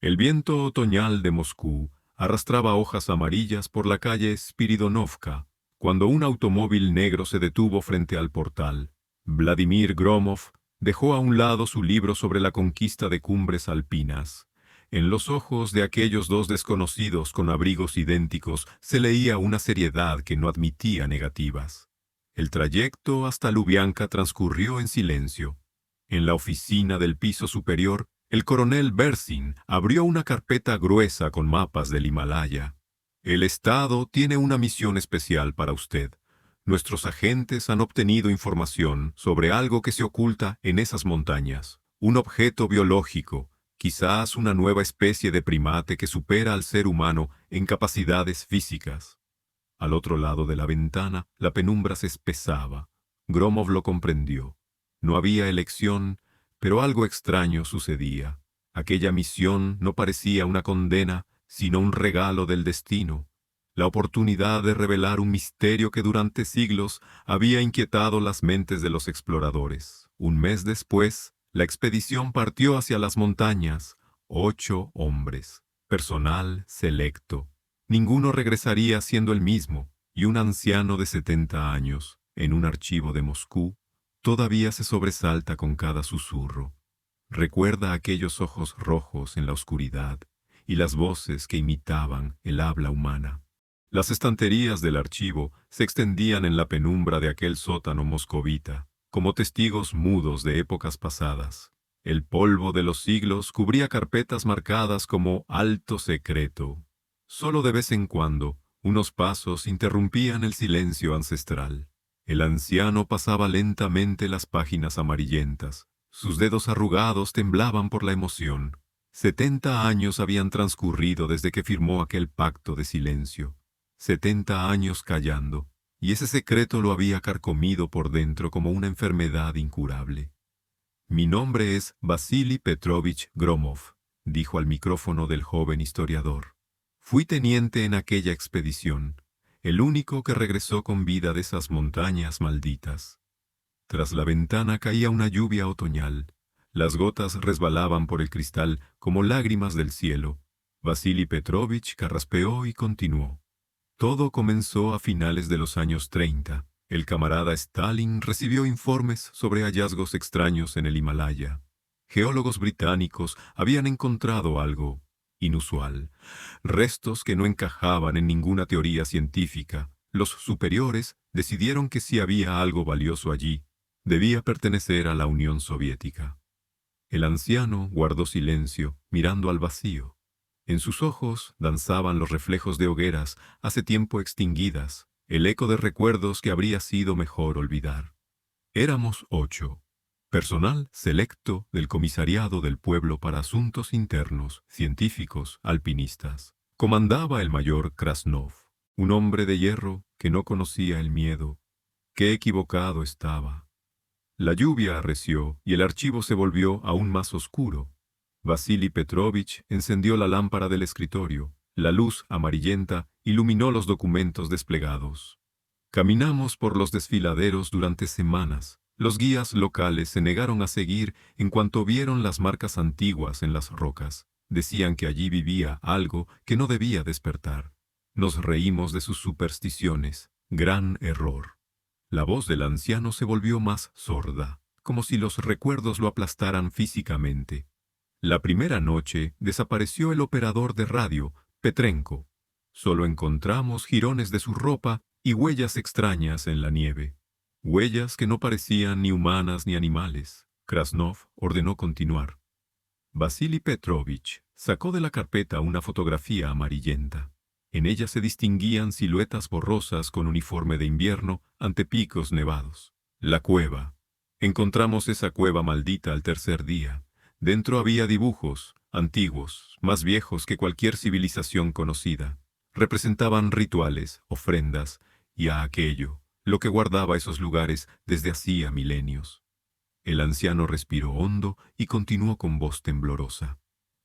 El viento otoñal de Moscú arrastraba hojas amarillas por la calle Spiridonovka, cuando un automóvil negro se detuvo frente al portal. Vladimir Gromov dejó a un lado su libro sobre la conquista de cumbres alpinas. En los ojos de aquellos dos desconocidos con abrigos idénticos se leía una seriedad que no admitía negativas. El trayecto hasta Lubianka transcurrió en silencio. En la oficina del piso superior, el coronel Bersin abrió una carpeta gruesa con mapas del Himalaya. El Estado tiene una misión especial para usted. Nuestros agentes han obtenido información sobre algo que se oculta en esas montañas. Un objeto biológico, quizás una nueva especie de primate que supera al ser humano en capacidades físicas. Al otro lado de la ventana, la penumbra se espesaba. Gromov lo comprendió. No había elección, pero algo extraño sucedía. Aquella misión no parecía una condena, sino un regalo del destino. La oportunidad de revelar un misterio que durante siglos había inquietado las mentes de los exploradores. Un mes después, la expedición partió hacia las montañas. 8 hombres. Personal selecto. Ninguno regresaría siendo el mismo, y un anciano de 70 años, en un archivo de Moscú, todavía se sobresalta con cada susurro. Recuerda aquellos ojos rojos en la oscuridad y las voces que imitaban el habla humana. Las estanterías del archivo se extendían en la penumbra de aquel sótano moscovita, como testigos mudos de épocas pasadas. El polvo de los siglos cubría carpetas marcadas como alto secreto. Solo de vez en cuando, unos pasos interrumpían el silencio ancestral. El anciano pasaba lentamente las páginas amarillentas. Sus dedos arrugados temblaban por la emoción. 70 años habían transcurrido desde que firmó aquel pacto de silencio. 70 años callando, y ese secreto lo había carcomido por dentro como una enfermedad incurable. «Mi nombre es Vasily Petrovich Gromov», dijo al micrófono del joven historiador. «Fui teniente en aquella expedición, el único que regresó con vida de esas montañas malditas». Tras la ventana caía una lluvia otoñal. Las gotas resbalaban por el cristal como lágrimas del cielo. Vasily Petrovich carraspeó y continuó. Todo comenzó a finales de los años 30. El camarada Stalin recibió informes sobre hallazgos extraños en el Himalaya. Geólogos británicos habían encontrado algo inusual, restos que no encajaban en ninguna teoría científica. Los superiores decidieron que si había algo valioso allí, debía pertenecer a la Unión Soviética. El anciano guardó silencio, mirando al vacío. En sus ojos danzaban los reflejos de hogueras hace tiempo extinguidas, el eco de recuerdos que habría sido mejor olvidar. Éramos 8. Personal selecto del Comisariado del Pueblo para Asuntos Internos, científicos, alpinistas. Comandaba el mayor Krasnov, un hombre de hierro que no conocía el miedo. Qué equivocado estaba. La lluvia arreció y el archivo se volvió aún más oscuro. Vasily Petrovich encendió la lámpara del escritorio. La luz amarillenta iluminó los documentos desplegados. Caminamos por los desfiladeros durante semanas. Los guías locales se negaron a seguir en cuanto vieron las marcas antiguas en las rocas. Decían que allí vivía algo que no debía despertar. Nos reímos de sus supersticiones. Gran error. La voz del anciano se volvió más sorda, como si los recuerdos lo aplastaran físicamente. La primera noche desapareció el operador de radio, Petrenko. Solo encontramos jirones de su ropa y huellas extrañas en la nieve. Huellas que no parecían ni humanas ni animales. Krasnov ordenó continuar. Vasily Petrovich sacó de la carpeta una fotografía amarillenta. En ella se distinguían siluetas borrosas con uniforme de invierno ante picos nevados. La cueva. Encontramos esa cueva maldita al tercer día. Dentro había dibujos, antiguos, más viejos que cualquier civilización conocida. Representaban rituales, ofrendas, y a aquello, lo que guardaba esos lugares desde hacía milenios. El anciano respiró hondo y continuó con voz temblorosa.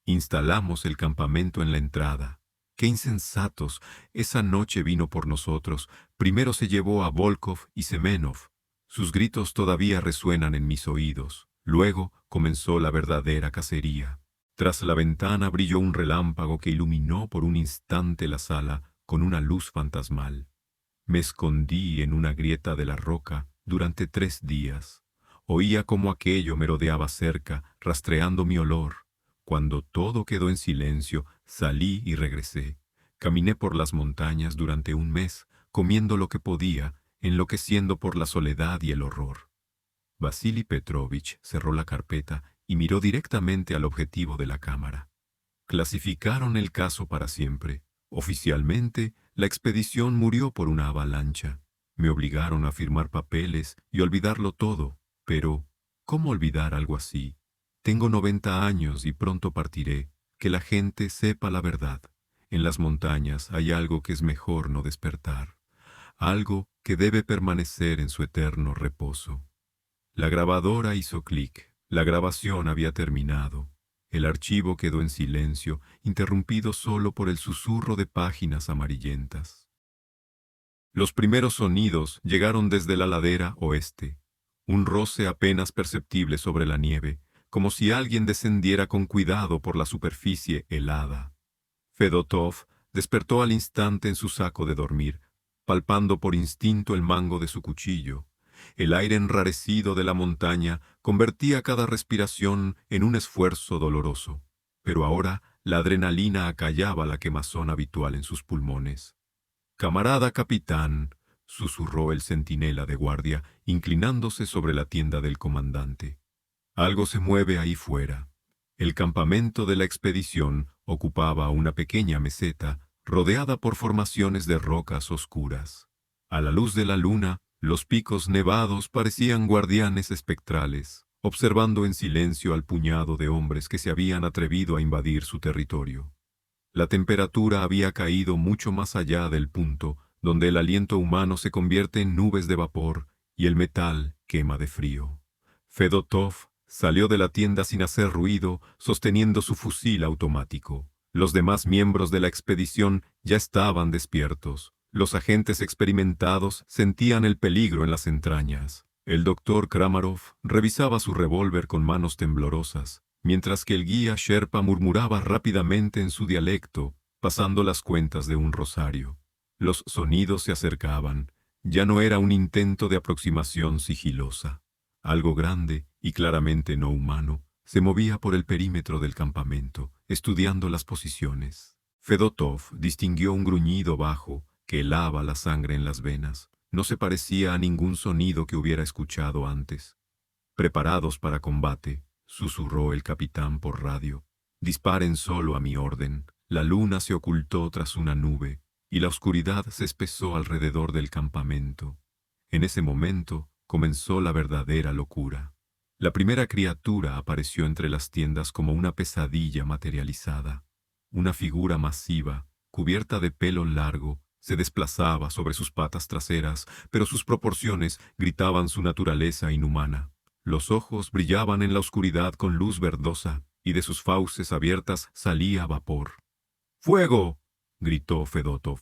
Instalamos el campamento en la entrada. ¡Qué insensatos! Esa noche vino por nosotros. Primero se llevó a Volkov y Semenov. Sus gritos todavía resuenan en mis oídos. Luego comenzó la verdadera cacería. Tras la ventana brilló un relámpago que iluminó por un instante la sala con una luz fantasmal. Me escondí en una grieta de la roca durante 3 días. Oía cómo aquello me rodeaba cerca, rastreando mi olor. Cuando todo quedó en silencio, salí y regresé. Caminé por las montañas durante 1 mes, comiendo lo que podía, enloqueciendo por la soledad y el horror. Vasily Petrovich cerró la carpeta y miró directamente al objetivo de la cámara. Clasificaron el caso para siempre. Oficialmente, la expedición murió por una avalancha. Me obligaron a firmar papeles y olvidarlo todo. Pero, ¿cómo olvidar algo así? Tengo 90 años y pronto partiré. Que la gente sepa la verdad. En las montañas hay algo que es mejor no despertar. Algo que debe permanecer en su eterno reposo. La grabadora hizo clic. La grabación había terminado. El archivo quedó en silencio, interrumpido solo por el susurro de páginas amarillentas. Los primeros sonidos llegaron desde la ladera oeste. Un roce apenas perceptible sobre la nieve, como si alguien descendiera con cuidado por la superficie helada. Fedotov despertó al instante en su saco de dormir, palpando por instinto el mango de su cuchillo. El aire enrarecido de la montaña convertía cada respiración en un esfuerzo doloroso, pero ahora la adrenalina acallaba la quemazón habitual en sus pulmones. «Camarada capitán», susurró el centinela de guardia, inclinándose sobre la tienda del comandante. «Algo se mueve ahí fuera». El campamento de la expedición ocupaba una pequeña meseta rodeada por formaciones de rocas oscuras. A la luz de la luna, los picos nevados parecían guardianes espectrales, observando en silencio al puñado de hombres que se habían atrevido a invadir su territorio. La temperatura había caído mucho más allá del punto donde el aliento humano se convierte en nubes de vapor y el metal quema de frío. Fedotov salió de la tienda sin hacer ruido, sosteniendo su fusil automático. Los demás miembros de la expedición ya estaban despiertos. Los agentes experimentados sentían el peligro en las entrañas. El doctor Kramarov revisaba su revólver con manos temblorosas, mientras que el guía Sherpa murmuraba rápidamente en su dialecto, pasando las cuentas de un rosario. Los sonidos se acercaban. Ya no era un intento de aproximación sigilosa. Algo grande y claramente no humano se movía por el perímetro del campamento, estudiando las posiciones. Fedotov distinguió un gruñido bajo que helaba la sangre en las venas. No se parecía a ningún sonido que hubiera escuchado antes. «Preparados para combate», susurró el capitán por radio. «Disparen solo a mi orden». La luna se ocultó tras una nube, y la oscuridad se espesó alrededor del campamento. En ese momento comenzó la verdadera locura. La primera criatura apareció entre las tiendas como una pesadilla materializada. Una figura masiva, cubierta de pelo largo, se desplazaba sobre sus patas traseras, pero sus proporciones gritaban su naturaleza inhumana. Los ojos brillaban en la oscuridad con luz verdosa, y de sus fauces abiertas salía vapor. «¡Fuego!», gritó Fedotov.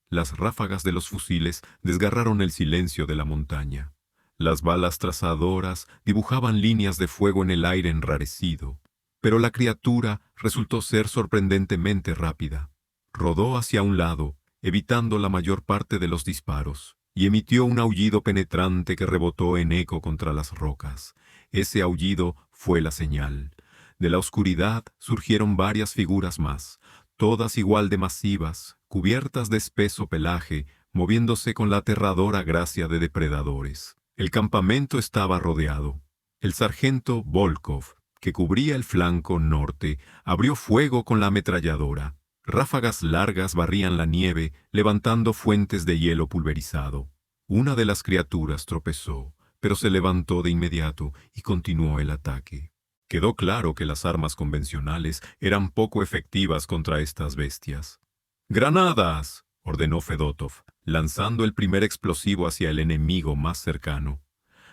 Las ráfagas de los fusiles desgarraron el silencio de la montaña. Las balas trazadoras dibujaban líneas de fuego en el aire enrarecido, pero la criatura resultó ser sorprendentemente rápida. Rodó hacia un lado, evitando la mayor parte de los disparos, y emitió un aullido penetrante que rebotó en eco contra las rocas. Ese aullido fue la señal. De la oscuridad surgieron varias figuras más, todas igual de masivas, cubiertas de espeso pelaje, moviéndose con la aterradora gracia de depredadores. El campamento estaba rodeado. El sargento Volkov, que cubría el flanco norte, abrió fuego con la ametralladora. Ráfagas largas barrían la nieve, levantando fuentes de hielo pulverizado. Una de las criaturas tropezó, pero se levantó de inmediato y continuó el ataque. Quedó claro que las armas convencionales eran poco efectivas contra estas bestias. «¡Granadas!», ordenó Fedotov, lanzando el primer explosivo hacia el enemigo más cercano.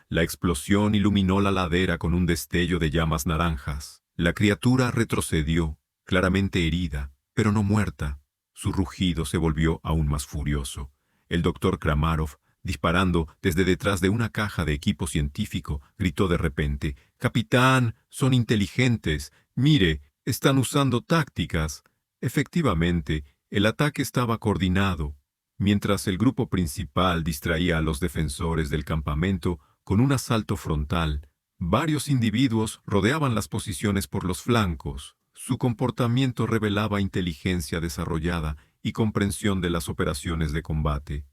La explosión iluminó la ladera con un destello de llamas naranjas. La criatura retrocedió, claramente herida, pero no muerta. Su rugido se volvió aún más furioso. El doctor Kramarov, disparando desde detrás de una caja de equipo científico, gritó de repente: «¡Capitán! ¡Son inteligentes! ¡Mire! Están usando tácticas. Efectivamente, el ataque estaba coordinado. Mientras el grupo principal distraía a los defensores del campamento con un asalto frontal, varios individuos rodeaban las posiciones por los flancos. Su comportamiento revelaba inteligencia desarrollada y comprensión de las operaciones de combate.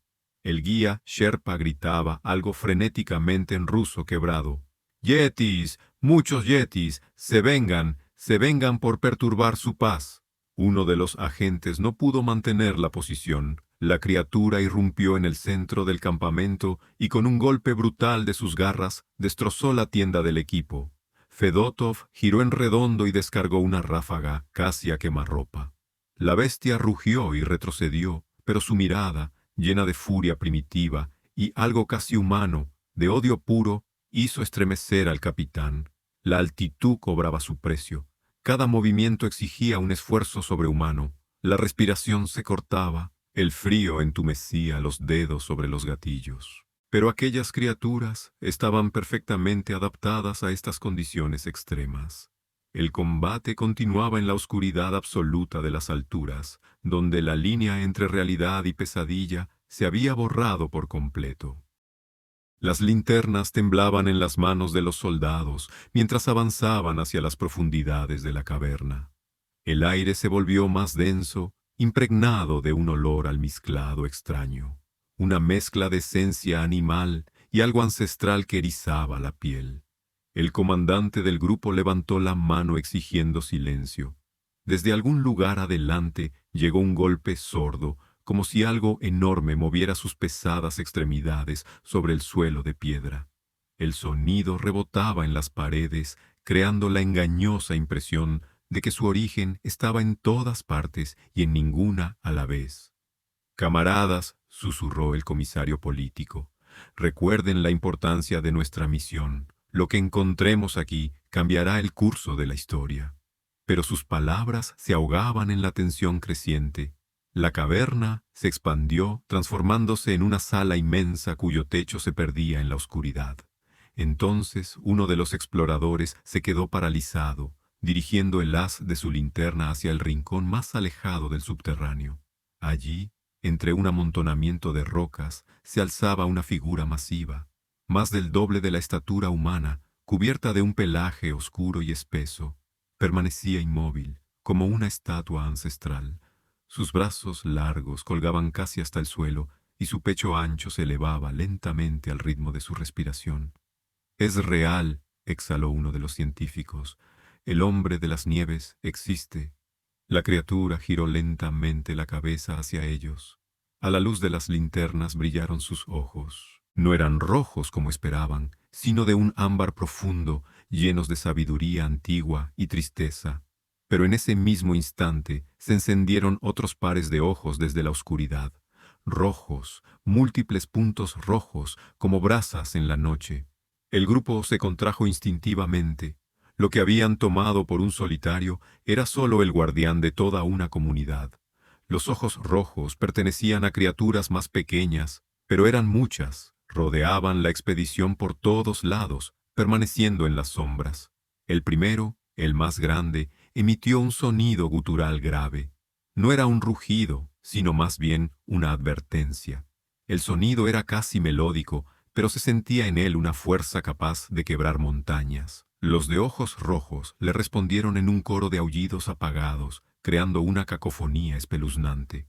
El guía Sherpa gritaba algo frenéticamente en ruso quebrado. «¡Yetis! ¡Muchos yetis! ¡Se vengan por perturbar su paz!». Uno de los agentes no pudo mantener la posición. La criatura irrumpió en el centro del campamento y con un golpe brutal de sus garras destrozó la tienda del equipo. Fedotov giró en redondo y descargó una ráfaga casi a quemarropa. La bestia rugió y retrocedió, pero su mirada, llena de furia primitiva y algo casi humano, de odio puro, hizo estremecer al capitán. La altitud cobraba su precio. Cada movimiento exigía un esfuerzo sobrehumano. La respiración se cortaba, el frío entumecía los dedos sobre los gatillos. Pero aquellas criaturas estaban perfectamente adaptadas a estas condiciones extremas. El combate continuaba en la oscuridad absoluta de las alturas, donde la línea entre realidad y pesadilla se había borrado por completo. Las linternas temblaban en las manos de los soldados mientras avanzaban hacia las profundidades de la caverna. El aire se volvió más denso, impregnado de un olor almizclado extraño, una mezcla de esencia animal y algo ancestral que erizaba la piel. El comandante del grupo levantó la mano exigiendo silencio. Desde algún lugar adelante llegó un golpe sordo, como si algo enorme moviera sus pesadas extremidades sobre el suelo de piedra. El sonido rebotaba en las paredes, creando la engañosa impresión de que su origen estaba en todas partes y en ninguna a la vez. «Camaradas», susurró el comisario político, «recuerden la importancia de nuestra misión. Lo que encontremos aquí cambiará el curso de la historia». Pero sus palabras se ahogaban en la tensión creciente. La caverna se expandió, transformándose en una sala inmensa cuyo techo se perdía en la oscuridad. Entonces uno de los exploradores se quedó paralizado, dirigiendo el haz de su linterna hacia el rincón más alejado del subterráneo. Allí, entre un amontonamiento de rocas, se alzaba una figura masiva, más del doble de la estatura humana, cubierta de un pelaje oscuro y espeso. Permanecía inmóvil, como una estatua ancestral. Sus brazos largos colgaban casi hasta el suelo y su pecho ancho se elevaba lentamente al ritmo de su respiración. «Es real», exhaló uno de los científicos. «El hombre de las nieves existe». La criatura giró lentamente la cabeza hacia ellos. A la luz de las linternas brillaron sus ojos. No eran rojos como esperaban, sino de un ámbar profundo, llenos de sabiduría antigua y tristeza. Pero en ese mismo instante se encendieron otros pares de ojos desde la oscuridad. Rojos, múltiples puntos rojos, como brasas en la noche. El grupo se contrajo instintivamente. Lo que habían tomado por un solitario era solo el guardián de toda una comunidad. Los ojos rojos pertenecían a criaturas más pequeñas, pero eran muchas. Rodeaban la expedición por todos lados, permaneciendo en las sombras. El primero, el más grande, emitió un sonido gutural grave. No era un rugido, sino más bien una advertencia. El sonido era casi melódico, pero se sentía en él una fuerza capaz de quebrar montañas. Los de ojos rojos le respondieron en un coro de aullidos apagados, creando una cacofonía espeluznante.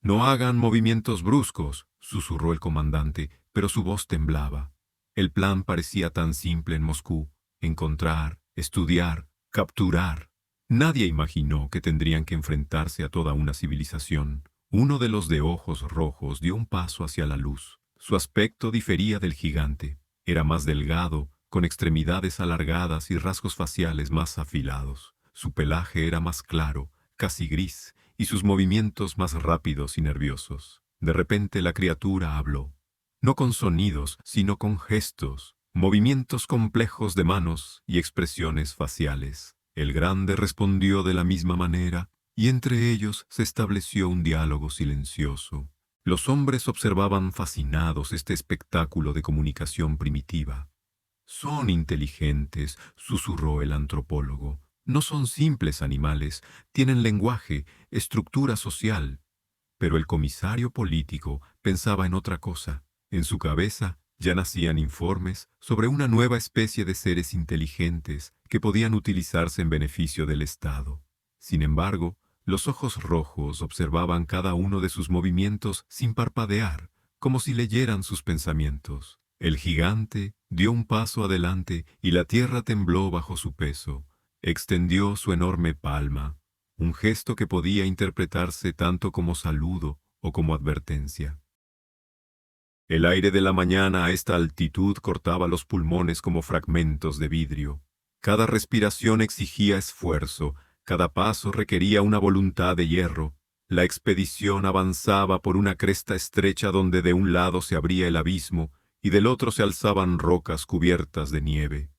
«No hagan movimientos bruscos», susurró el comandante, pero su voz temblaba. El plan parecía tan simple en Moscú: encontrar, estudiar, capturar. Nadie imaginó que tendrían que enfrentarse a toda una civilización. Uno de los de ojos rojos dio un paso hacia la luz. Su aspecto difería del gigante. Era más delgado, con extremidades alargadas y rasgos faciales más afilados. Su pelaje era más claro, casi gris, y sus movimientos más rápidos y nerviosos. De repente la criatura habló. No con sonidos, sino con gestos, movimientos complejos de manos y expresiones faciales. El grande respondió de la misma manera, y entre ellos se estableció un diálogo silencioso. Los hombres observaban fascinados este espectáculo de comunicación primitiva. «Son inteligentes», susurró el antropólogo, No son simples animales, tienen lenguaje, estructura social. Pero el comisario político pensaba en otra cosa. En su cabeza ya nacían informes sobre una nueva especie de seres inteligentes que podían utilizarse en beneficio del Estado. Sin embargo, los ojos rojos observaban cada uno de sus movimientos sin parpadear, como si leyeran sus pensamientos. El gigante dio un paso adelante y la tierra tembló bajo su peso. Extendió su enorme palma, un gesto que podía interpretarse tanto como saludo o como advertencia. El aire de la mañana a esta altitud cortaba los pulmones como fragmentos de vidrio. Cada respiración exigía esfuerzo, cada paso requería una voluntad de hierro. La expedición avanzaba por una cresta estrecha donde de un lado se abría el abismo y del otro se alzaban rocas cubiertas de nieve.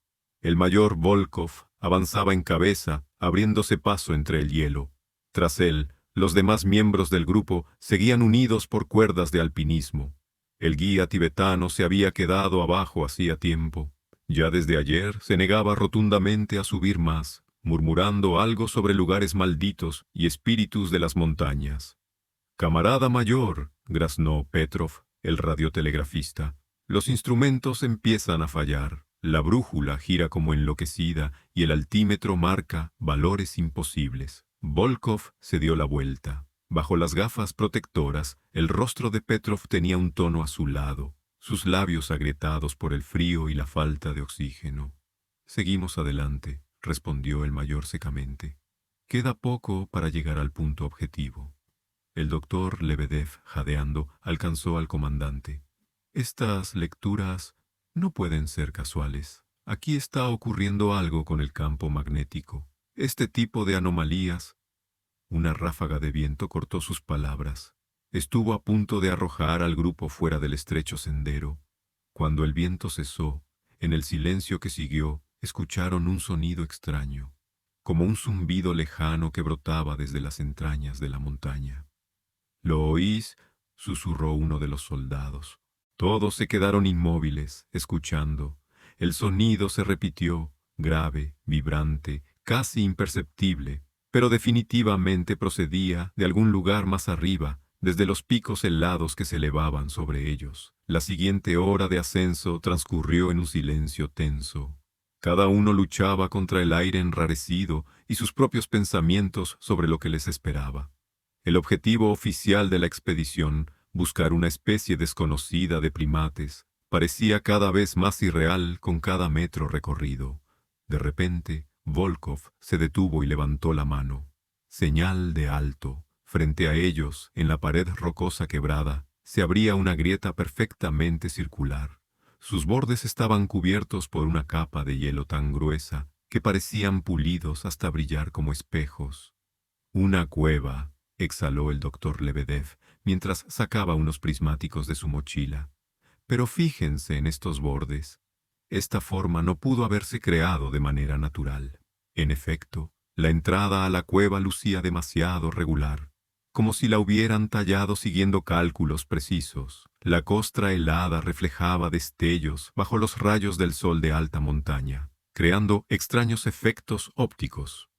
El mayor Volkov avanzaba en cabeza, abriéndose paso entre el hielo. Tras él, los demás miembros del grupo seguían unidos por cuerdas de alpinismo. El guía tibetano se había quedado abajo hacía tiempo. Ya desde ayer se negaba rotundamente a subir más, murmurando algo sobre lugares malditos y espíritus de las montañas. «Camarada mayor», graznó Petrov, el radiotelegrafista, «los instrumentos empiezan a fallar. La brújula gira como enloquecida y el altímetro marca valores imposibles». Volkov se dio la vuelta. Bajo las gafas protectoras, el rostro de Petrov tenía un tono azulado, sus labios agrietados por el frío y la falta de oxígeno. «Seguimos adelante», respondió el mayor secamente. «Queda poco para llegar al punto objetivo». El doctor Lebedev, jadeando, alcanzó al comandante. «Estas lecturas no pueden ser casuales. Aquí está ocurriendo algo con el campo magnético. Este tipo de anomalías». Una ráfaga de viento cortó sus palabras. Estuvo a punto de arrojar al grupo fuera del estrecho sendero. Cuando el viento cesó, en el silencio que siguió, escucharon un sonido extraño, como un zumbido lejano que brotaba desde las entrañas de la montaña. «¿Lo oís?», susurró uno de los soldados. Todos se quedaron inmóviles, escuchando. El sonido se repitió, grave, vibrante, casi imperceptible, pero definitivamente procedía de algún lugar más arriba, desde los picos helados que se elevaban sobre ellos. La siguiente hora de ascenso transcurrió en un silencio tenso. Cada uno luchaba contra el aire enrarecido y sus propios pensamientos sobre lo que les esperaba. El objetivo oficial de la expedición, buscar una especie desconocida de primates, parecía cada vez más irreal con cada metro recorrido. De repente, Volkov se detuvo y levantó la mano. Señal de alto. Frente a ellos, en la pared rocosa quebrada, se abría una grieta perfectamente circular. Sus bordes estaban cubiertos por una capa de hielo tan gruesa que parecían pulidos hasta brillar como espejos. «Una cueva», exhaló el doctor Lebedev, mientras sacaba unos prismáticos de su mochila. «Pero fíjense en estos bordes. Esta forma no pudo haberse creado de manera natural». En efecto, la entrada a la cueva lucía demasiado regular, como si la hubieran tallado siguiendo cálculos precisos. La costra helada reflejaba destellos bajo los rayos del sol de alta montaña, creando extraños efectos ópticos.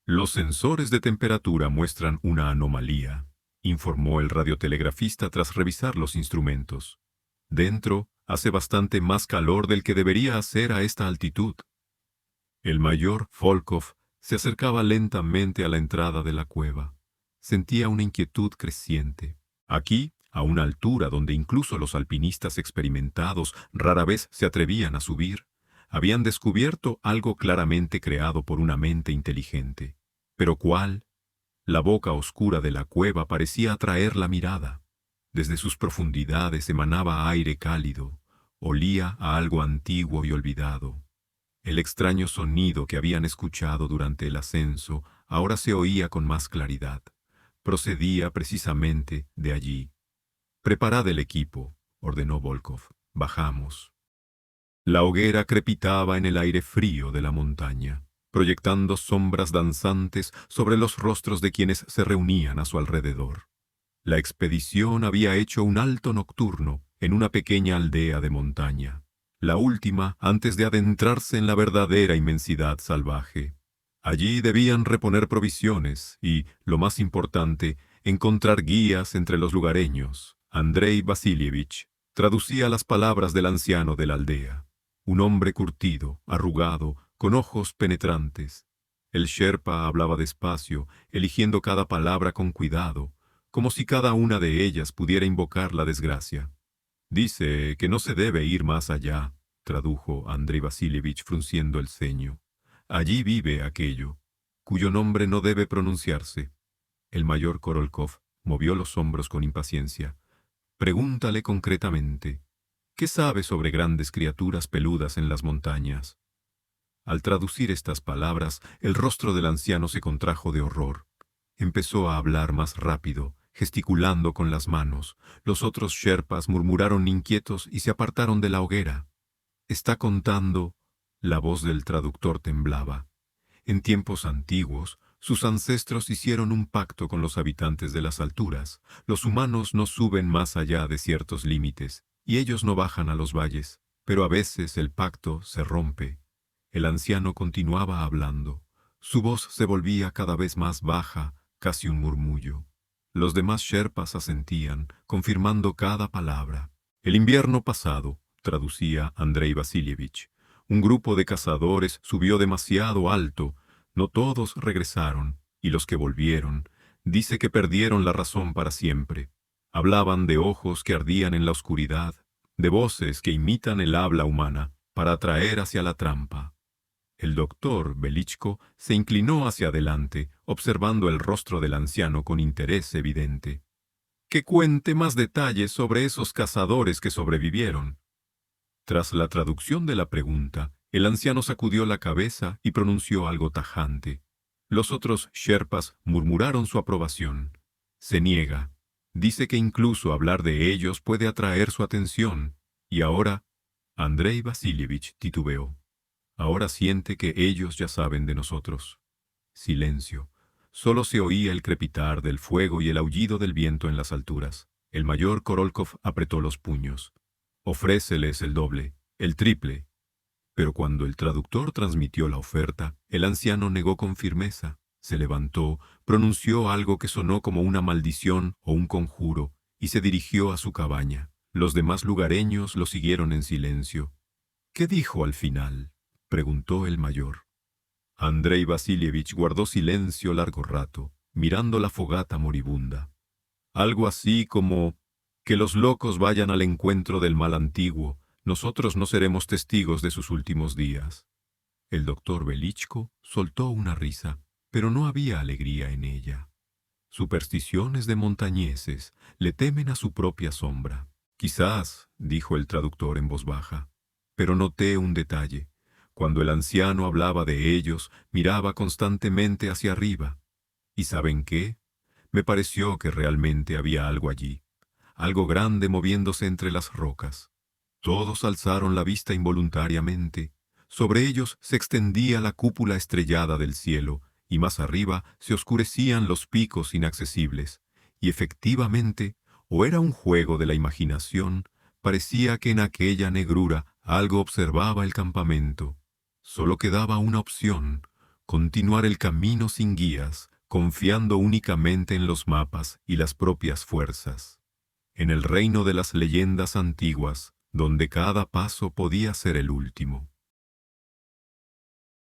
«Los sensores de temperatura muestran una anomalía», informó el radiotelegrafista tras revisar los instrumentos. «Dentro hace bastante más calor del que debería hacer a esta altitud». El mayor Volkov se acercaba lentamente a la entrada de la cueva. Sentía una inquietud creciente. Aquí, a una altura donde incluso los alpinistas experimentados rara vez se atrevían a subir, habían descubierto algo claramente creado por una mente inteligente. ¿Pero cuál? La boca oscura de la cueva parecía atraer la mirada. Desde sus profundidades emanaba aire cálido, olía a algo antiguo y olvidado. El extraño sonido que habían escuchado durante el ascenso ahora se oía con más claridad. Procedía precisamente de allí. «Preparad el equipo», ordenó Volkov. «Bajamos». La hoguera crepitaba en el aire frío de la montaña, proyectando sombras danzantes sobre los rostros de quienes se reunían a su alrededor. La expedición había hecho un alto nocturno en una pequeña aldea de montaña, la última antes de adentrarse en la verdadera inmensidad salvaje. Allí debían reponer provisiones y, lo más importante, encontrar guías entre los lugareños. Andrei Vasilievich traducía las palabras del anciano de la aldea, un hombre curtido, arrugado, con ojos penetrantes. El sherpa hablaba despacio, eligiendo cada palabra con cuidado, como si cada una de ellas pudiera invocar la desgracia. Dice que no se debe ir más allá, tradujo Andrei Vasilievich frunciendo el ceño. Allí vive aquello, cuyo nombre no debe pronunciarse. El mayor Korolkov movió los hombros con impaciencia. Pregúntale concretamente, ¿qué sabe sobre grandes criaturas peludas en las montañas? Al traducir estas palabras, el rostro del anciano se contrajo de horror. Empezó a hablar más rápido, gesticulando con las manos. Los otros sherpas murmuraron inquietos y se apartaron de la hoguera. Está contando. La voz del traductor temblaba. En tiempos antiguos, sus ancestros hicieron un pacto con los habitantes de las alturas. Los humanos no suben más allá de ciertos límites, y ellos no bajan a los valles. Pero a veces el pacto se rompe. El anciano continuaba hablando. Su voz se volvía cada vez más baja, casi un murmullo. Los demás sherpas asentían, confirmando cada palabra. El invierno pasado, traducía Andrei Vasilievich, un grupo de cazadores subió demasiado alto. No todos regresaron, y los que volvieron, dice que perdieron la razón para siempre. Hablaban de ojos que ardían en la oscuridad, de voces que imitan el habla humana para atraer hacia la trampa. El doctor Velichko se inclinó hacia adelante, observando el rostro del anciano con interés evidente. Que cuente más detalles sobre esos cazadores que sobrevivieron. Tras la traducción de la pregunta, el anciano sacudió la cabeza y pronunció algo tajante. Los otros sherpas murmuraron su aprobación. Se niega. Dice que incluso hablar de ellos puede atraer su atención. Y ahora, Andrei Vasilievich titubeó. Ahora siente que ellos ya saben de nosotros. Silencio. Solo se oía el crepitar del fuego y el aullido del viento en las alturas. El mayor Korolkov apretó los puños. Ofréceles el doble, el triple. Pero cuando el traductor transmitió la oferta, el anciano negó con firmeza. Se levantó, pronunció algo que sonó como una maldición o un conjuro, y se dirigió a su cabaña. Los demás lugareños lo siguieron en silencio. ¿Qué dijo al final?, preguntó el mayor. Andrei Vasilievich guardó silencio largo rato, mirando la fogata moribunda. Algo así como: que los locos vayan al encuentro del mal antiguo, nosotros no seremos testigos de sus últimos días. El doctor Velichko soltó una risa, pero no había alegría en ella. Supersticiones de montañeses, le temen a su propia sombra. Quizás, dijo el traductor en voz baja, pero noté un detalle. Cuando el anciano hablaba de ellos, miraba constantemente hacia arriba. ¿Y saben qué? Me pareció que realmente había algo allí, algo grande moviéndose entre las rocas. Todos alzaron la vista involuntariamente. Sobre ellos se extendía la cúpula estrellada del cielo, y más arriba se oscurecían los picos inaccesibles. Y efectivamente, o era un juego de la imaginación, parecía que en aquella negrura algo observaba el campamento. Solo quedaba una opción: continuar el camino sin guías, confiando únicamente en los mapas y las propias fuerzas. En el reino de las leyendas antiguas, donde cada paso podía ser el último.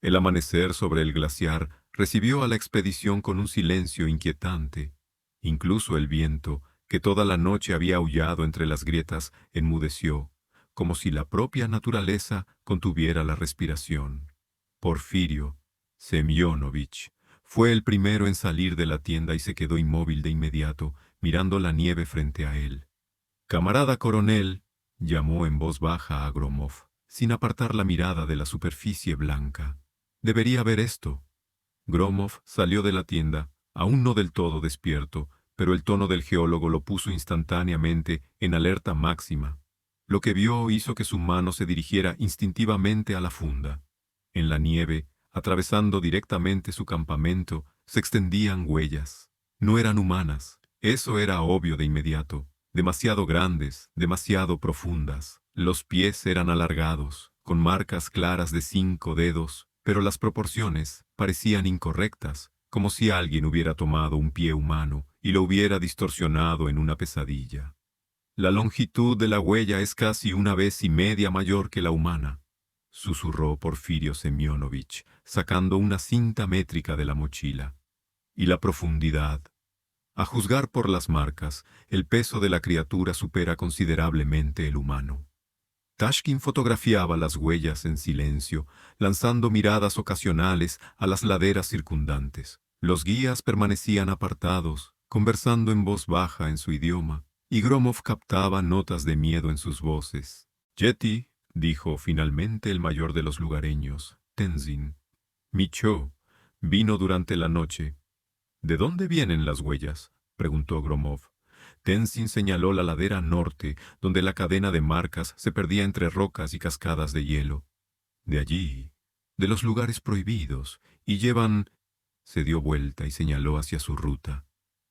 El amanecer sobre el glaciar recibió a la expedición con un silencio inquietante. Incluso el viento, que toda la noche había aullado entre las grietas, enmudeció, como si la propia naturaleza contuviera la respiración. Porfirio Semyonovich fue el primero en salir de la tienda y se quedó inmóvil de inmediato, mirando la nieve frente a él. «Camarada coronel», llamó en voz baja a Gromov, sin apartar la mirada de la superficie blanca. «Debería ver esto». Gromov salió de la tienda, aún no del todo despierto, pero el tono del geólogo lo puso instantáneamente en alerta máxima. Lo que vio hizo que su mano se dirigiera instintivamente a la funda. En la nieve, atravesando directamente su campamento, se extendían huellas. No eran humanas, eso era obvio de inmediato. Demasiado grandes, demasiado profundas. Los pies eran alargados, con marcas claras de 5 dedos, pero las proporciones parecían incorrectas, como si alguien hubiera tomado un pie humano y lo hubiera distorsionado en una pesadilla. La longitud de la huella es casi 1,5 veces mayor que la humana, susurró Porfirio Semyonovich, sacando una cinta métrica de la mochila. Y la profundidad. A juzgar por las marcas, el peso de la criatura supera considerablemente el humano. Tashkin fotografiaba las huellas en silencio, lanzando miradas ocasionales a las laderas circundantes. Los guías permanecían apartados, conversando en voz baja en su idioma, y Gromov captaba notas de miedo en sus voces. «Yeti», dijo finalmente el mayor de los lugareños, Tenzin. «Micho vino durante la noche». «¿De dónde vienen las huellas?», preguntó Gromov. Tenzin señaló la ladera norte, donde la cadena de marcas se perdía entre rocas y cascadas de hielo. «De allí, de los lugares prohibidos, y llevan...» Se dio vuelta y señaló hacia su ruta,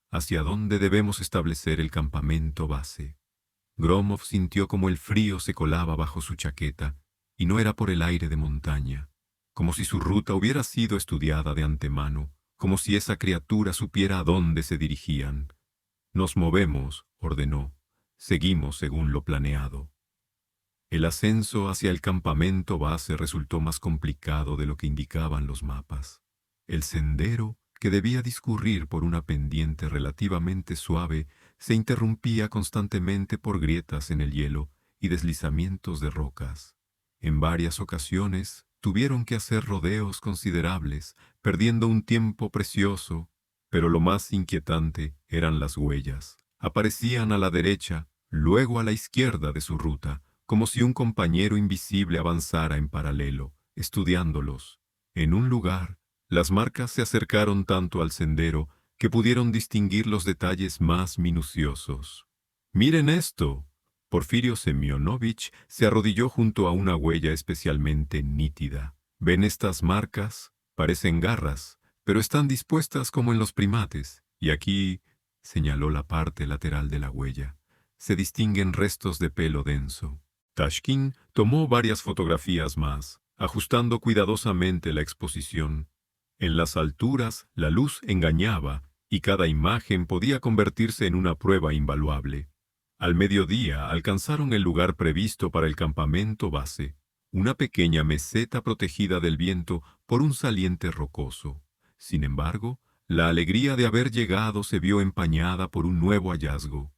hacia dónde debemos establecer el campamento base. Gromov sintió como el frío se colaba bajo su chaqueta, y no era por el aire de montaña, como si su ruta hubiera sido estudiada de antemano, como si esa criatura supiera a dónde se dirigían. «Nos movemos», ordenó. «Seguimos según lo planeado». El ascenso hacia el campamento base resultó más complicado de lo que indicaban los mapas. El sendero, que debía discurrir por una pendiente relativamente suave, se interrumpía constantemente por grietas en el hielo y deslizamientos de rocas. En varias ocasiones tuvieron que hacer rodeos considerables, perdiendo un tiempo precioso, pero lo más inquietante eran las huellas. Aparecían a la derecha, luego a la izquierda de su ruta, como si un compañero invisible avanzara en paralelo, estudiándolos. En un lugar, las marcas se acercaron tanto al sendero que pudieron distinguir los detalles más minuciosos. «¡Miren esto!». Porfirio Semyonovich se arrodilló junto a una huella especialmente nítida. «¿Ven estas marcas? Parecen garras, pero están dispuestas como en los primates, y aquí», señaló la parte lateral de la huella, «se distinguen restos de pelo denso». Tashkin tomó varias fotografías más, ajustando cuidadosamente la exposición. En las alturas la luz engañaba, y cada imagen podía convertirse en una prueba invaluable. Al mediodía alcanzaron el lugar previsto para el campamento base, una pequeña meseta protegida del viento por un saliente rocoso. Sin embargo, la alegría de haber llegado se vio empañada por un nuevo hallazgo.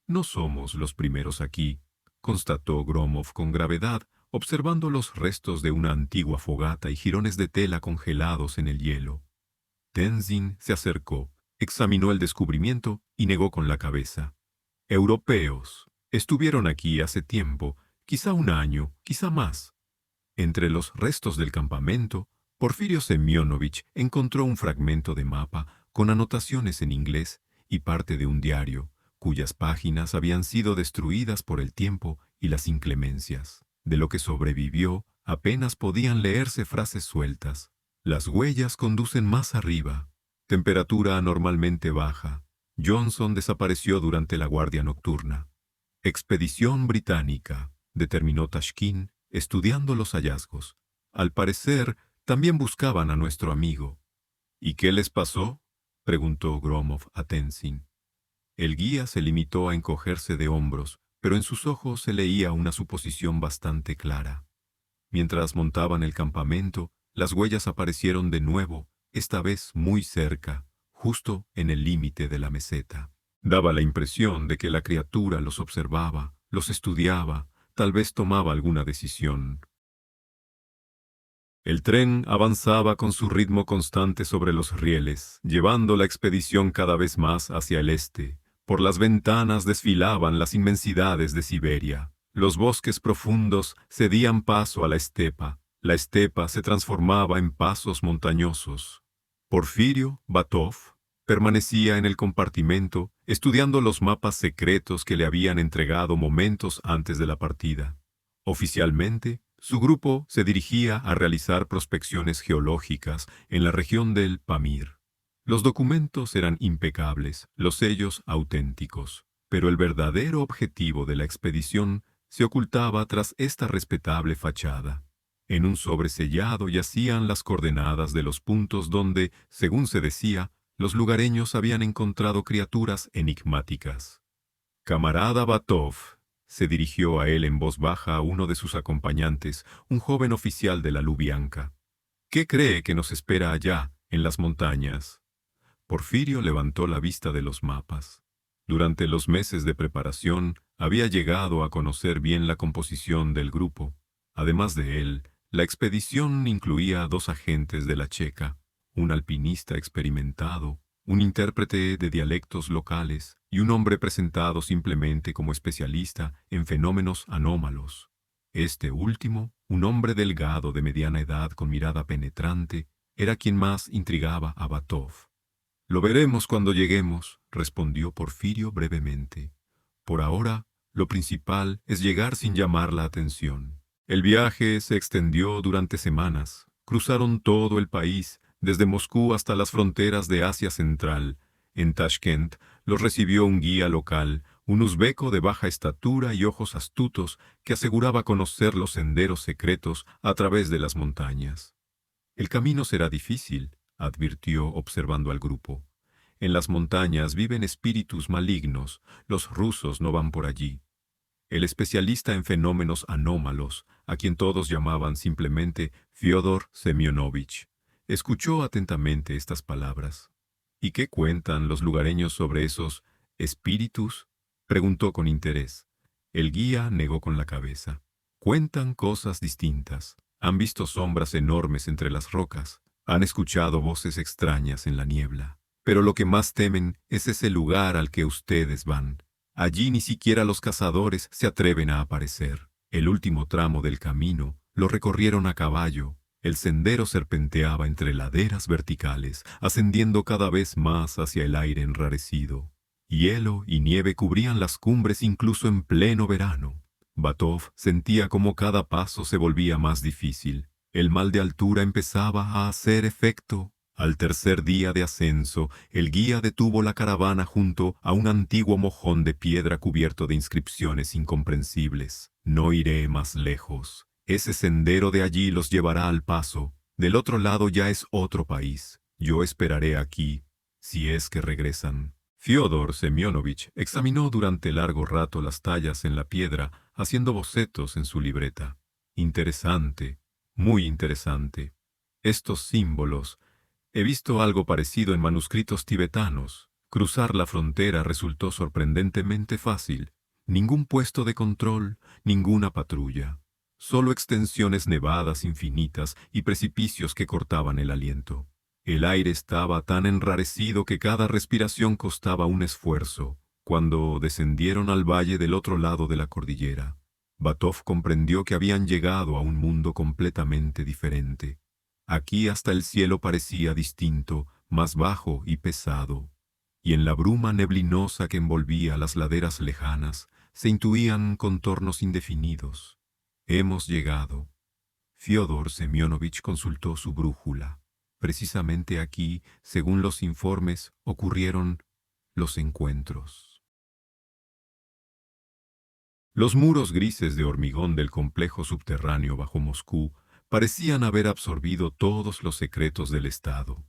«No somos los primeros aquí», constató Gromov con gravedad, observando los restos de una antigua fogata y jirones de tela congelados en el hielo. Tenzin se acercó, examinó el descubrimiento y negó con la cabeza. «Europeos. Estuvieron aquí hace tiempo, quizá 1 año, quizá más». Entre los restos del campamento, Porfirio Semyonovich encontró un fragmento de mapa con anotaciones en inglés y parte de un diario, cuyas páginas habían sido destruidas por el tiempo y las inclemencias. De lo que sobrevivió, apenas podían leerse frases sueltas. «Las huellas conducen más arriba. Temperatura anormalmente baja. Johnson desapareció durante la guardia nocturna». «Expedición británica», determinó Tashkin, estudiando los hallazgos. «Al parecer, también buscaban a nuestro amigo». «¿Y qué les pasó?», preguntó Gromov a Tenzin. El guía se limitó a encogerse de hombros, pero en sus ojos se leía una suposición bastante clara. Mientras montaban el campamento, las huellas aparecieron de nuevo, esta vez muy cerca, justo en el límite de la meseta. Daba la impresión de que la criatura los observaba, los estudiaba, tal vez tomaba alguna decisión. El tren avanzaba con su ritmo constante sobre los rieles, llevando la expedición cada vez más hacia el este. Por las ventanas desfilaban las inmensidades de Siberia. Los bosques profundos cedían paso a la estepa se transformaba en pasos montañosos. Porfirio Batov permanecía en el compartimento, estudiando los mapas secretos que le habían entregado momentos antes de la partida. Oficialmente, su grupo se dirigía a realizar prospecciones geológicas en la región del Pamir. Los documentos eran impecables, los sellos auténticos, pero el verdadero objetivo de la expedición se ocultaba tras esta respetable fachada. En un sobre sellado yacían las coordenadas de los puntos donde, según se decía, los lugareños habían encontrado criaturas enigmáticas. «Camarada Batov», se dirigió a él en voz baja a uno de sus acompañantes, un joven oficial de la Lubianka. «¿Qué cree que nos espera allá, en las montañas?» Porfirio levantó la vista de los mapas. Durante los meses de preparación, había llegado a conocer bien la composición del grupo. Además de él, la expedición incluía a 2 agentes de la Checa, un alpinista experimentado, un intérprete de dialectos locales y un hombre presentado simplemente como especialista en fenómenos anómalos. Este último, un hombre delgado de mediana edad con mirada penetrante, era quien más intrigaba a Batov. «Lo veremos cuando lleguemos», respondió Porfirio brevemente. «Por ahora, lo principal es llegar sin llamar la atención». El viaje se extendió durante semanas. Cruzaron todo el país, desde Moscú hasta las fronteras de Asia Central. En Tashkent los recibió un guía local, un uzbeco de baja estatura y ojos astutos que aseguraba conocer los senderos secretos a través de las montañas. «El camino será difícil», advirtió observando al grupo. «En las montañas viven espíritus malignos, los rusos no van por allí». El especialista en fenómenos anómalos, a quien todos llamaban simplemente Fyodor Semyonovich, escuchó atentamente estas palabras. «¿Y qué cuentan los lugareños sobre esos espíritus?», preguntó con interés. El guía negó con la cabeza. «Cuentan cosas distintas. Han visto sombras enormes entre las rocas. Han escuchado voces extrañas en la niebla. Pero lo que más temen es ese lugar al que ustedes van. Allí ni siquiera los cazadores se atreven a aparecer. El último tramo del camino lo recorrieron a caballo. El sendero serpenteaba entre laderas verticales, ascendiendo cada vez más hacia el aire enrarecido. Hielo y nieve cubrían las cumbres incluso en pleno verano. Batov sentía como cada paso se volvía más difícil. El mal de altura empezaba a hacer efecto. Al tercer día de ascenso, el guía detuvo la caravana junto a un antiguo mojón de piedra cubierto de inscripciones incomprensibles. «No iré más lejos. Ese sendero de allí los llevará al paso. Del otro lado ya es otro país. Yo esperaré aquí, si es que regresan». Fyodor Semyonovich examinó durante largo rato las tallas en la piedra, haciendo bocetos en su libreta. «Interesante, muy interesante. Estos símbolos. He visto algo parecido en manuscritos tibetanos. Cruzar la frontera resultó sorprendentemente fácil. Ningún puesto de control, ninguna patrulla. Solo extensiones nevadas infinitas y precipicios que cortaban el aliento. El aire estaba tan enrarecido que cada respiración costaba un esfuerzo. Cuando descendieron al valle del otro lado de la cordillera, Batov comprendió que habían llegado a un mundo completamente diferente. Aquí hasta el cielo parecía distinto, más bajo y pesado, y en la bruma neblinosa que envolvía las laderas lejanas se intuían contornos indefinidos. «Hemos llegado». Fyodor Semyonovich consultó su brújula. Precisamente aquí, según los informes, ocurrieron los encuentros. Los muros grises de hormigón del complejo subterráneo bajo Moscú parecían haber absorbido todos los secretos del Estado.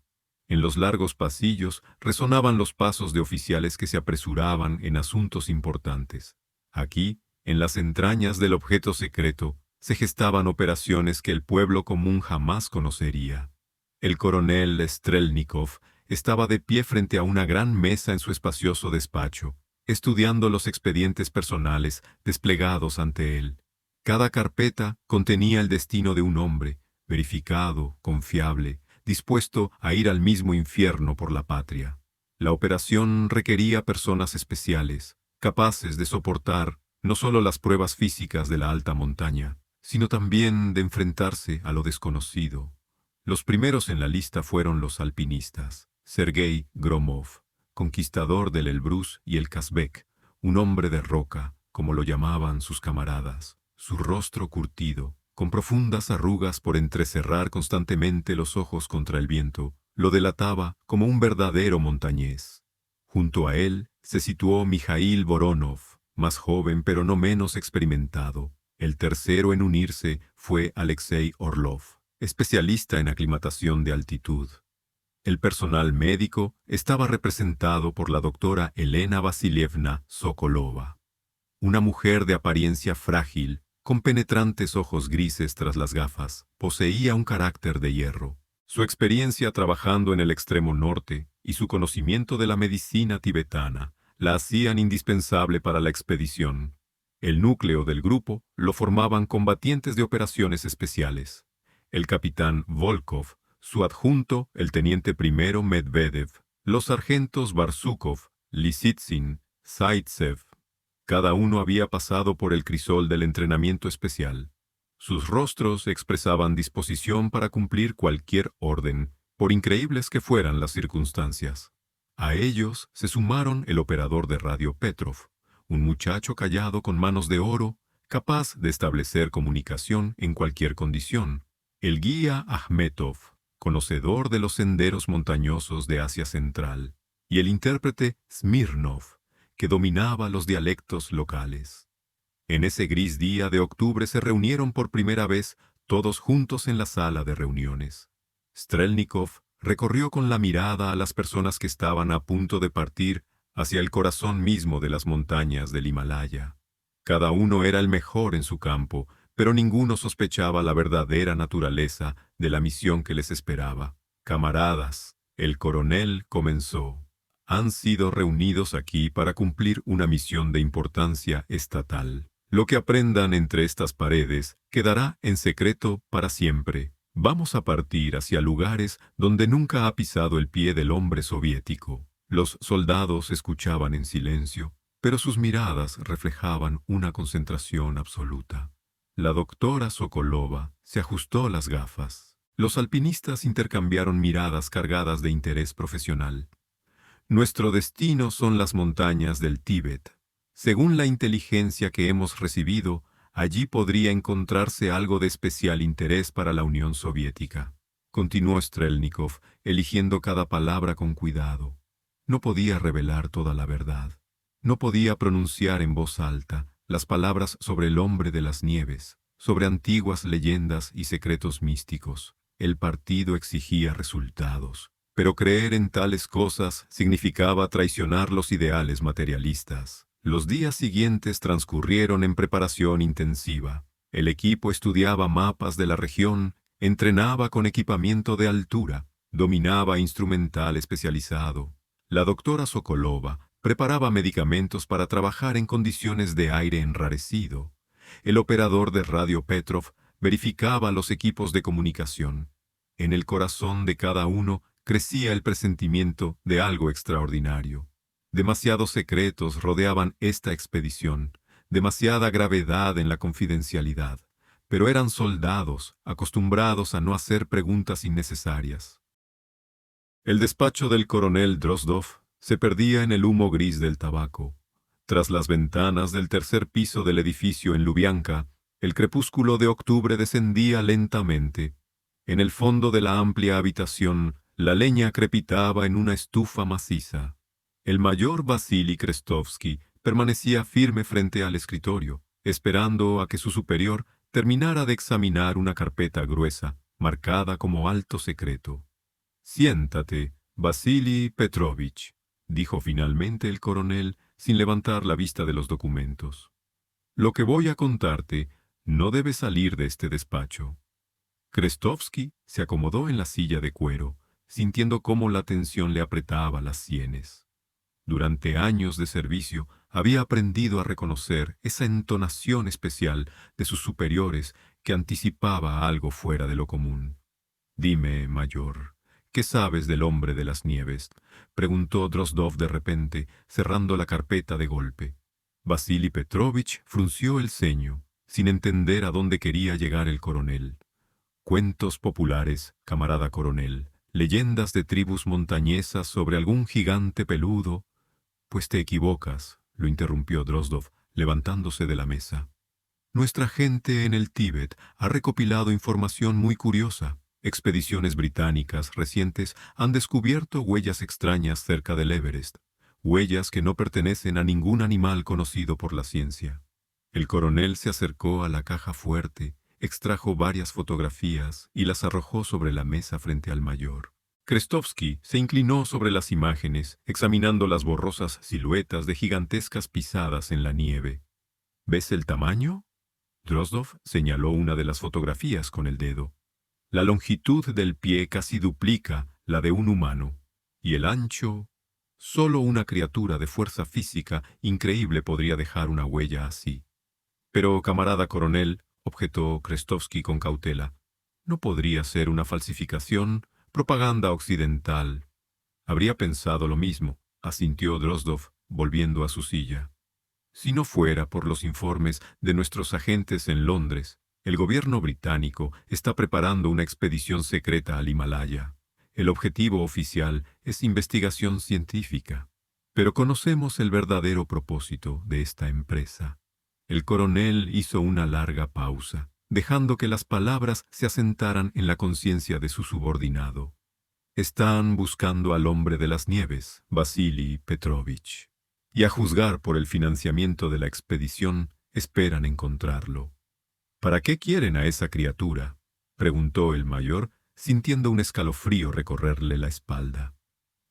En los largos pasillos resonaban los pasos de oficiales que se apresuraban en asuntos importantes. Aquí, en las entrañas del objeto secreto, se gestaban operaciones que el pueblo común jamás conocería. El coronel Strelnikov estaba de pie frente a una gran mesa en su espacioso despacho, estudiando los expedientes personales desplegados ante él. Cada carpeta contenía el destino de un hombre, verificado, confiable, dispuesto a ir al mismo infierno por la patria. La operación requería personas especiales, capaces de soportar no solo las pruebas físicas de la alta montaña, sino también de enfrentarse a lo desconocido. Los primeros en la lista fueron los alpinistas. Sergei Gromov, conquistador del Elbrus y el Kazbek, un hombre de roca, como lo llamaban sus camaradas. Su rostro curtido, con profundas arrugas por entrecerrar constantemente los ojos contra el viento, lo delataba como un verdadero montañés. Junto a él se situó Mijail Voronov, más joven pero no menos experimentado. El tercero en unirse fue Alexei Orlov, especialista en aclimatación de altitud. El personal médico estaba representado por la doctora Elena Vasilievna Sokolova, una mujer de apariencia frágil, con penetrantes ojos grises tras las gafas. Poseía un carácter de hierro. Su experiencia trabajando en el extremo norte y su conocimiento de la medicina tibetana la hacían indispensable para la expedición. El núcleo del grupo lo formaban combatientes de operaciones especiales: el capitán Volkov, su adjunto, el teniente primero Medvedev, los sargentos Barsukov, Lisitsyn, Zaitsev. Cada uno había pasado por el crisol del entrenamiento especial. Sus rostros expresaban disposición para cumplir cualquier orden, por increíbles que fueran las circunstancias. A ellos se sumaron el operador de radio Petrov, un muchacho callado con manos de oro, capaz de establecer comunicación en cualquier condición; el guía Akhmetov, conocedor de los senderos montañosos de Asia Central; y el intérprete Smirnov, que dominaba los dialectos locales. En ese gris día de octubre se reunieron por primera vez todos juntos en la sala de reuniones. Strelnikov recorrió con la mirada a las personas que estaban a punto de partir hacia el corazón mismo de las montañas del Himalaya. Cada uno era el mejor en su campo, pero ninguno sospechaba la verdadera naturaleza de la misión que les esperaba. «Camaradas», el coronel comenzó, «han sido reunidos aquí para cumplir una misión de importancia estatal. Lo que aprendan entre estas paredes quedará en secreto para siempre. Vamos a partir hacia lugares donde nunca ha pisado el pie del hombre soviético». Los soldados escuchaban en silencio, pero sus miradas reflejaban una concentración absoluta. La doctora Sokolova se ajustó las gafas. Los alpinistas intercambiaron miradas cargadas de interés profesional. «Nuestro destino son las montañas del Tíbet. Según la inteligencia que hemos recibido, allí podría encontrarse algo de especial interés para la Unión Soviética», continuó Strelnikov, eligiendo cada palabra con cuidado. No podía revelar toda la verdad. No podía pronunciar en voz alta las palabras sobre el hombre de las nieves, sobre antiguas leyendas y secretos místicos. El partido exigía resultados, pero creer en tales cosas significaba traicionar los ideales materialistas. Los días siguientes transcurrieron en preparación intensiva. El equipo estudiaba mapas de la región, entrenaba con equipamiento de altura, dominaba instrumental especializado. La doctora Sokolova preparaba medicamentos para trabajar en condiciones de aire enrarecido. El operador de radio Petrov verificaba los equipos de comunicación. En el corazón de cada uno crecía el presentimiento de algo extraordinario. Demasiados secretos rodeaban esta expedición, demasiada gravedad en la confidencialidad, pero eran soldados acostumbrados a no hacer preguntas innecesarias. El despacho del coronel Drozdov se perdía en el humo gris del tabaco. Tras las ventanas del tercer piso del edificio en Lubianka, el crepúsculo de octubre descendía lentamente. En el fondo de la amplia habitación, la leña crepitaba en una estufa maciza. El mayor Vasily Krestovsky permanecía firme frente al escritorio, esperando a que su superior terminara de examinar una carpeta gruesa, marcada como alto secreto. «Siéntate, Vasily Petrovich», dijo finalmente el coronel, sin levantar la vista de los documentos. «Lo que voy a contarte no debe salir de este despacho». Krestovsky se acomodó en la silla de cuero, sintiendo cómo la tensión le apretaba las sienes. Durante años de servicio había aprendido a reconocer esa entonación especial de sus superiores que anticipaba algo fuera de lo común. «Dime, mayor, ¿qué sabes del hombre de las nieves?», preguntó Drozdov de repente, cerrando la carpeta de golpe. Vasily Petrovich frunció el ceño, sin entender a dónde quería llegar el coronel. «Cuentos populares, camarada coronel, leyendas de tribus montañesas sobre algún gigante peludo». «Pues te equivocas», lo interrumpió Drozdov, levantándose de la mesa. «Nuestra gente en el Tíbet ha recopilado información muy curiosa. Expediciones británicas recientes han descubierto huellas extrañas cerca del Everest, huellas que no pertenecen a ningún animal conocido por la ciencia. El coronel se acercó a la caja fuerte, extrajo varias fotografías y las arrojó sobre la mesa frente al mayor. Krestovsky se inclinó sobre las imágenes, examinando las borrosas siluetas de gigantescas pisadas en la nieve. ¿Ves el tamaño? Drozdov señaló una de las fotografías con el dedo. La longitud del pie casi duplica la de un humano, y el ancho. Solo una criatura de fuerza física increíble podría dejar una huella así. Pero, camarada coronel, objetó Krestovsky con cautela, no podría ser una falsificación, propaganda occidental. Habría pensado lo mismo, asintió Drozdov, volviendo a su silla. Si no fuera por los informes de nuestros agentes en Londres, el gobierno británico está preparando una expedición secreta al Himalaya. El objetivo oficial es investigación científica. Pero conocemos el verdadero propósito de esta empresa. El coronel hizo una larga pausa, dejando que las palabras se asentaran en la conciencia de su subordinado. Están buscando al hombre de las nieves, Vasily Petrovich. Y a juzgar por el financiamiento de la expedición, esperan encontrarlo. ¿Para qué quieren a esa criatura?, preguntó el mayor, sintiendo un escalofrío recorrerle la espalda.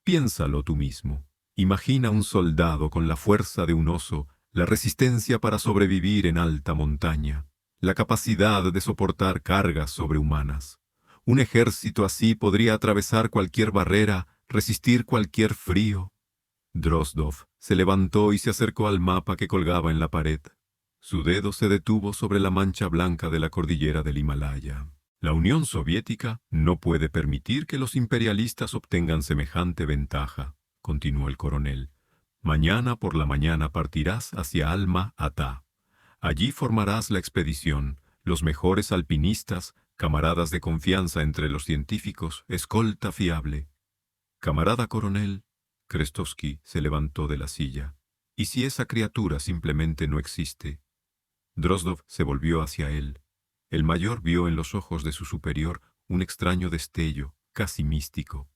Piénsalo tú mismo. Imagina un soldado con la fuerza de un oso, la resistencia para sobrevivir en alta montaña, la capacidad de soportar cargas sobrehumanas. Un ejército así podría atravesar cualquier barrera, resistir cualquier frío. Drozdov se levantó y se acercó al mapa que colgaba en la pared. Su dedo se detuvo sobre la mancha blanca de la cordillera del Himalaya. La Unión Soviética no puede permitir que los imperialistas obtengan semejante ventaja, continuó el coronel. Mañana por la mañana partirás hacia Alma-Ata. Allí formarás la expedición, los mejores alpinistas, camaradas de confianza entre los científicos, escolta fiable. Camarada coronel, Krestovsky se levantó de la silla. ¿Y si esa criatura simplemente no existe? Drozdov se volvió hacia él. El mayor vio en los ojos de su superior un extraño destello, casi místico.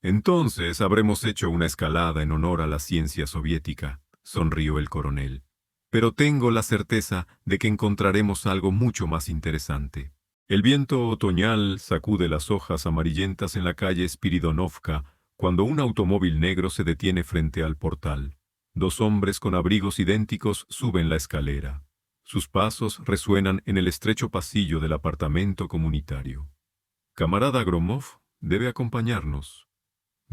Entonces habremos hecho una escalada en honor a la ciencia soviética, sonrió el coronel. Pero tengo la certeza de que encontraremos algo mucho más interesante. El viento otoñal sacude las hojas amarillentas en la calle Spiridonovka cuando un automóvil negro se detiene frente al portal. Dos hombres con abrigos idénticos suben la escalera. Sus pasos resuenan en el estrecho pasillo del apartamento comunitario. Camarada Gromov debe acompañarnos.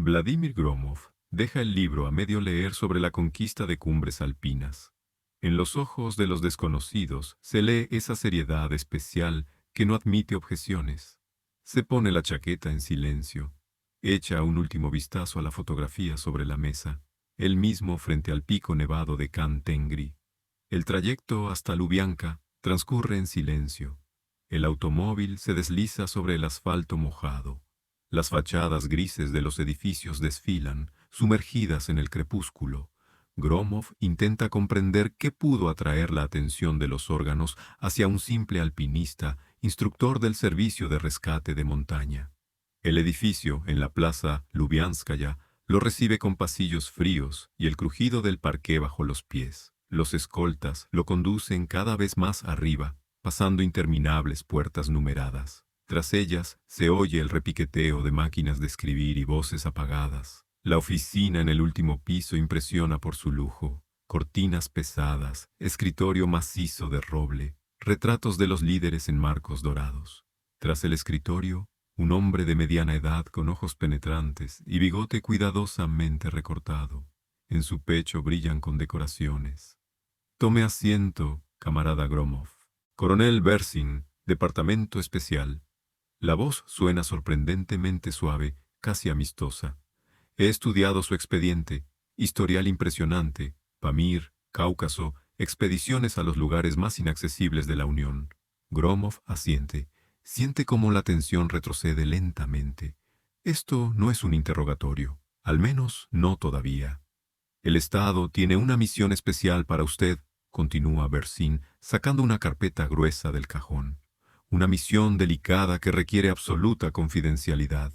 Vladimir Gromov deja el libro a medio leer sobre la conquista de cumbres alpinas. En los ojos de los desconocidos se lee esa seriedad especial que no admite objeciones. Se pone la chaqueta en silencio. Echa un último vistazo a la fotografía sobre la mesa, él mismo frente al pico nevado de Khan Tengri. El trayecto hasta Lubianka transcurre en silencio. El automóvil se desliza sobre el asfalto mojado. Las fachadas grises de los edificios desfilan, sumergidas en el crepúsculo. Gromov intenta comprender qué pudo atraer la atención de los órganos hacia un simple alpinista, instructor del servicio de rescate de montaña. El edificio, en la plaza Lubianskaya, lo recibe con pasillos fríos y el crujido del parqué bajo los pies. Los escoltas lo conducen cada vez más arriba, pasando interminables puertas numeradas. Tras ellas se oye el repiqueteo de máquinas de escribir y voces apagadas. La oficina en el último piso impresiona por su lujo. Cortinas pesadas, escritorio macizo de roble, retratos de los líderes en marcos dorados. Tras el escritorio, un hombre de mediana edad con ojos penetrantes y bigote cuidadosamente recortado. En su pecho brillan condecoraciones. Tome asiento, camarada Gromov. Coronel Bersin, Departamento Especial. La voz suena sorprendentemente suave, casi amistosa. He estudiado su expediente, historial impresionante, Pamir, Cáucaso, expediciones a los lugares más inaccesibles de la Unión. Gromov asiente. Siente cómo la tensión retrocede lentamente. Esto no es un interrogatorio, al menos no todavía. El Estado tiene una misión especial para usted, continúa Bersin, sacando una carpeta gruesa del cajón. Una misión delicada que requiere absoluta confidencialidad.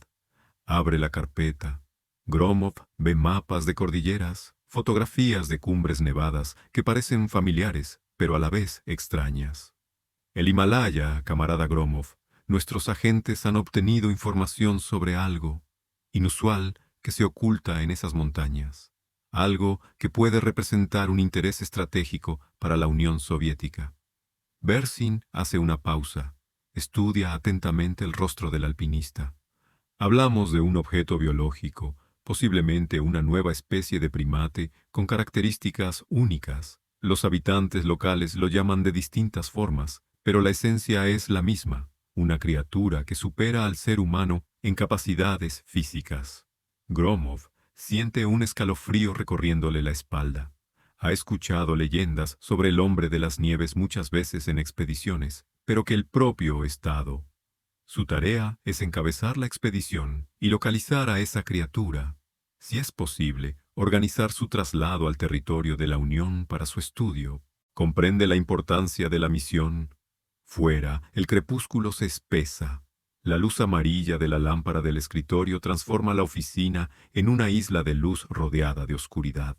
Abre la carpeta. Gromov ve mapas de cordilleras, fotografías de cumbres nevadas que parecen familiares, pero a la vez extrañas. El Himalaya, camarada Gromov, nuestros agentes han obtenido información sobre algo inusual que se oculta en esas montañas, algo que puede representar un interés estratégico para la Unión Soviética. Bersin hace una pausa, estudia atentamente el rostro del alpinista. Hablamos de un objeto biológico, posiblemente una nueva especie de primate con características únicas. Los habitantes locales lo llaman de distintas formas, pero la esencia es la misma, una criatura que supera al ser humano en capacidades físicas. Gromov siente un escalofrío recorriéndole la espalda. Ha escuchado leyendas sobre el hombre de las nieves muchas veces en expediciones, pero que el propio Estado. Su tarea es encabezar la expedición y localizar a esa criatura. Si es posible, organizar su traslado al territorio de la Unión para su estudio. Comprende la importancia de la misión. Fuera, el crepúsculo se espesa. La luz amarilla de la lámpara del escritorio transforma la oficina en una isla de luz rodeada de oscuridad.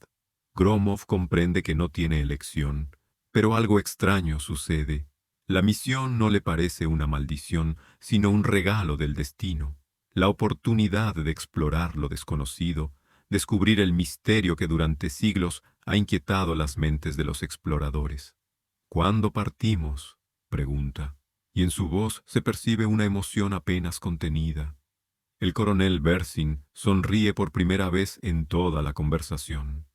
Gromov comprende que no tiene elección, pero algo extraño sucede. La misión no le parece una maldición, sino un regalo del destino. La oportunidad de explorar lo desconocido, descubrir el misterio que durante siglos ha inquietado las mentes de los exploradores. ¿Cuándo partimos?, pregunta, y en su voz se percibe una emoción apenas contenida. El coronel Bersin sonríe por primera vez en toda la conversación.